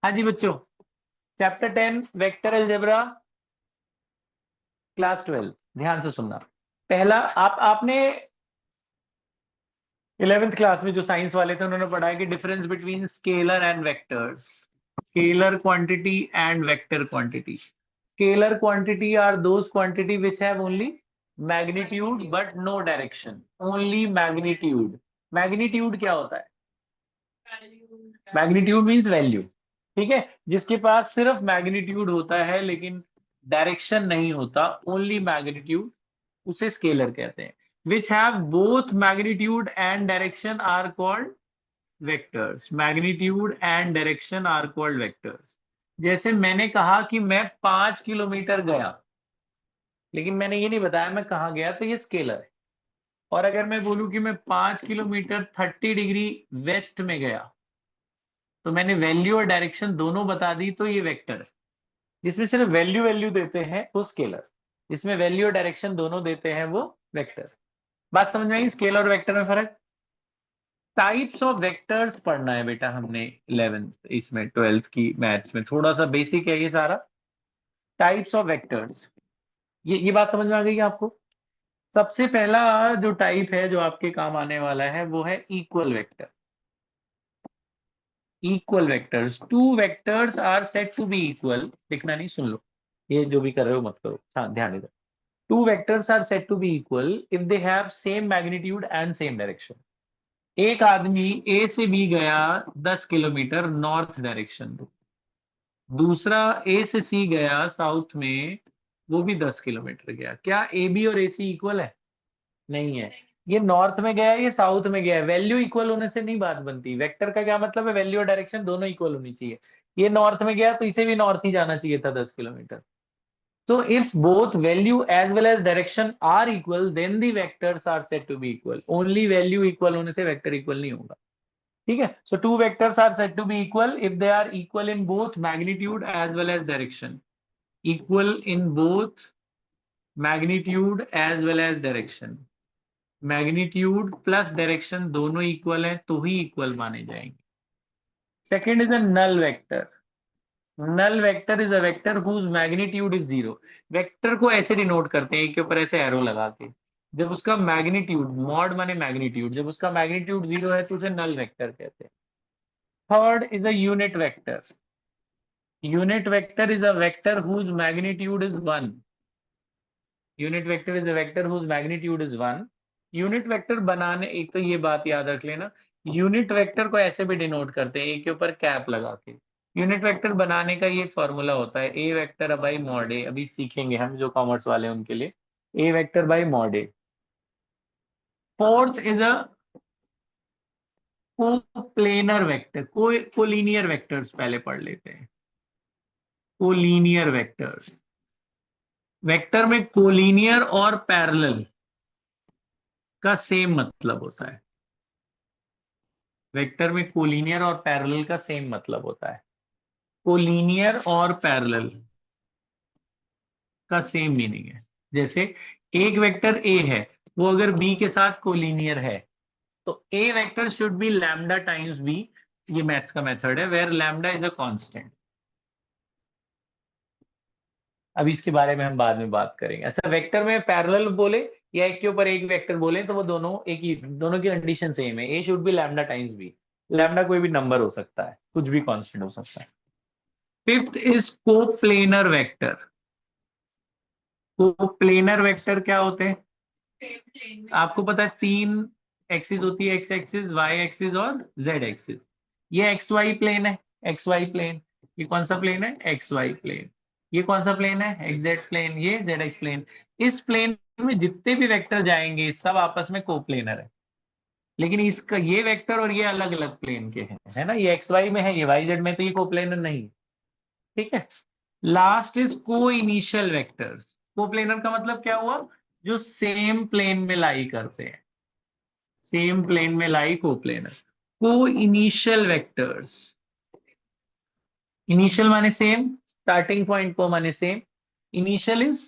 हाँ जी बच्चों, chapter 10 vector algebra, class 12। ध्यान से सुनना। पहला आपने 11th क्लास में जो साइंस वाले थे उन्होंने पढ़ा है कि difference between scalar and vectors, scalar quantity and vector quantity. Scalar quantity are those quantity which have only magnitude but no direction, only magnitude. Magnitude क्या होता है? Magnitude means value. ठीक है, जिसके पास सिर्फ मैग्नीट्यूड होता है लेकिन डायरेक्शन नहीं होता, ओनली मैग्नीट्यूड, उसे स्केलर कहते हैं। Which have both magnitude and direction are called vectors. Magnitude and direction are called vectors. जैसे मैंने कहा कि मैं 5 किलोमीटर गया, लेकिन मैंने ये नहीं बताया मैं कहाँ गया, तो ये स्केलर है। और अगर मैं बोलूं कि मैं 5 किलोमीटर 30 डिग्री वेस्ट में गया, तो मैंने वैल्यू और डायरेक्शन दोनों बता दी, तो ये वेक्टर है। जिसमें सिर्फ वैल्यू वैल्यू देते हैं वो स्केलर, जिसमें वैल्यू और डायरेक्शन दोनों देते हैं वो वेक्टर। बात समझ में आई? स्केलर और वेक्टर में फर्क। टाइप्स ऑफ वेक्टर्स पढ़ना है बेटा हमने 11th, इसमें 12th की मैथ्स में थोड़ा सा बेसिक है ये सारा। टाइप्स ऑफ वेक्टर्स, ये बात समझ में आ गई आपको? सबसे पहला जो टाइप है जो आपके काम आने वाला है वो है equal vector. Equal vectors, two vectors are said to be equal. लिखना नहीं, सुन लो, ये जो भी कर रहे हो मत करो, हाँ ध्यान दो। Two vectors are said to be equal if they have same magnitude and same direction. एक आदमी ए से बी गया 10 किलोमीटर नॉर्थ डायरेक्शन, दूसरा ए से सी गया साउथ में, वो भी 10 किलोमीटर गया। क्या ए बी और ए सी इक्वल है? नहीं है। ये नॉर्थ में गया है, ये साउथ में गया है, वैल्यू इक्वल होने से नहीं बात बनती। वेक्टर का क्या मतलब है? वैल्यू और डायरेक्शन दोनों इक्वल होनी चाहिए। ये नॉर्थ में गया तो इसे भी नॉर्थ ही जाना चाहिए था 10 kilometre. So if both value as well as direction are equal, then the vectors are said to be equal. Only value equal होने से vector equal नहीं होगा। ठीक है? So two vectors are said to be equal if they are equal in both magnitude as well as direction. Equal in both magnitude as well as direction. Magnitude plus direction दोनों equal है तो ही equal माने जाएंगे। Second is a null vector. Null vector is a vector whose magnitude is zero. Vector को ऐसे denote करते हैं, एक के ऊपर ऐसे एरो लगा के, जब उसका मैग्नीट्यूड, मॉड माने मैग्नीट्यूड, जब उसका मैग्नीट्यूड जीरो है तो उसे नल वेक्टर कहते हैं। Third is a unit vector. Unit vector is a vector whose magnitude is one. Unit vector is a vector whose magnitude is one. Unit vector बनाने, एक तो ये बात याद रख लेना, यूनिट वेक्टर को ऐसे भी डिनोट करते हैं, एक के ऊपर कैप लगा के। यूनिट वेक्टर बनाने का ये फॉर्मूला होता है A vector by mod A. अभी सीखेंगे हम जो कॉमर्स वाले हैं उनके लिए, A vector by mod A. Fourth is a coplanar vector. Collinear vectors पहले पढ़ लेते हैं। कोलिनियर वेक्टर्स, वेक्टर में कोलिनियर और पैरेलल का सेम मतलब होता है। वेक्टर में कोलिनियर और पैरेलल का सेम मतलब होता है। कोलिनियर और पैरेलल का सेम मीनिंग है। जैसे एक वेक्टर ए है, वो अगर बी के साथ कोलिनियर है, तो A vector should be lambda times B. ये मैथ्स का मेथड है, where lambda is a constant. अब इसके बारे में हम बाद में बात करेंगे। अच्छा, वेक्टर में पैरेलल बोले या एक के ऊपर एक वेक्टर बोले तो वो दोनों एक ही, दोनों की कंडीशन सेम है। A should be lambda times B. Lambda कोई भी नंबर हो सकता है, कुछ भी कांस्टेंट हो सकता है। Fifth is coplanar vector. Coplanar vector क्या होते हैं? आपको पता है तीन एक्सिस होती है, एक्स एक्सिस, वाई एक्सिस और जेड एक्सिस। ये एक्स वाई प्लेन है, एक्स वाई प्लेन। ये कौन सा प्लेन है? X y plane. ये कौन सा प्लेन है? X z plane. ये जेड एक्स प्लेन। इस प्लेन में जितने भी वेक्टर जाएंगे सब आपस में कोप्लेनर है। लेकिन इसका ये वेक्टर और ये अलग अलग प्लेन के हैं, है ना? ये एक्स वाई में है, ये वाई जेड में, तो ये कोप्लेनर नहीं। ठीक है। Last is coinitial vectors. Coplanar का मतलब क्या हुआ? जो सेम प्लेन में लाई करते हैं, सेम प्लेन में lie coplanar. Coinitial vectors, initial माने सेम, स्टार्टिंग पॉइंट को माने same. Initial is,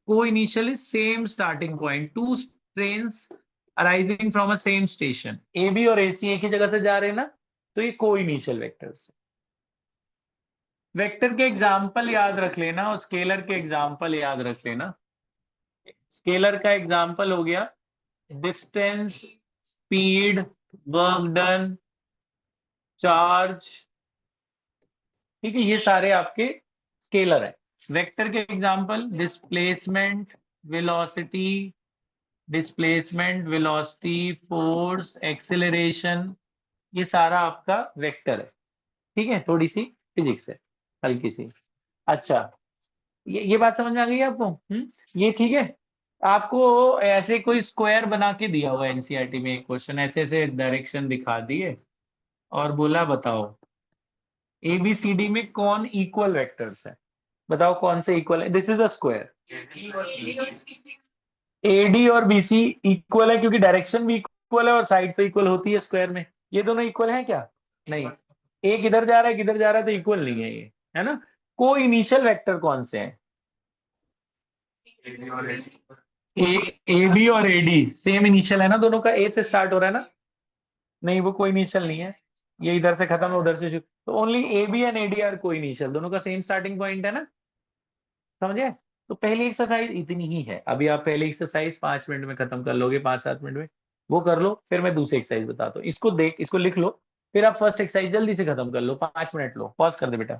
coinitial is same starting point, two trains arising from a same station. A B और A सी एक ही जगह से जा रहे हैं ना, तो ये को इनिशियल वेक्टर्स। वेक्टर के एग्जाम्पल याद रख लेना और स्केलर के एग्जाम्पल याद रख लेना। स्केलर का एग्जाम्पल हो गया distance, speed, work done, charge. ठीक है, ये सारे आपके स्केलर है। वेक्टर के example displacement, velocity, force, acceleration, ये सारा आपका वेक्टर है। ठीक है, थोड़ी सी फिजिक्स है, हल्की सी। अच्छा, ये बात समझ में आ गई आपको? ये ठीक है। आपको ऐसे कोई स्क्वायर बना के दिया हुआ एनसीईआरटी में एक क्वेश्चन, ऐसे ऐसे डायरेक्शन दिखा दिए और बोला बताओ एबीसीडी में कौन इक्वल वेक्टर्स है, बताओ कौन से इक्वल है। This is a square, AD और बीसी इक्वल है क्योंकि डायरेक्शन भी इक्वल है और साइड तो इक्वल होती है स्क्वायर में। ये दोनों इक्वल है क्या? नहीं, एक इधर जा रहा है, किधर जा रहा है, तो इक्वल नहीं है ये, है ना। को इनिशियल वेक्टर कौन से हैं? ए बी और एडी सेम इनिशियल है ना, दोनों का ए से स्टार्ट हो रहा है ना। नहीं, वो कोई इनिशियल नहीं है, ये इधर से खत्म है उधर से शुरू, तो only A B and AD are coinitial, दोनों का सेम स्टार्टिंग पॉइंट है ना। समझे? तो पहली एक्सरसाइज इतनी ही है। अभी आप पहली एक्सरसाइज 5 मिनट में खत्म कर लोगे, 5-7 मिनट में वो कर लो, फिर मैं दूसरी एक्सरसाइज बताता हूँ। इसको देख, इसको लिख लो, फिर आप फर्स्ट एक्सरसाइज जल्दी से खत्म कर लो, 5 मिनट लो, पॉज कर दे बेटा।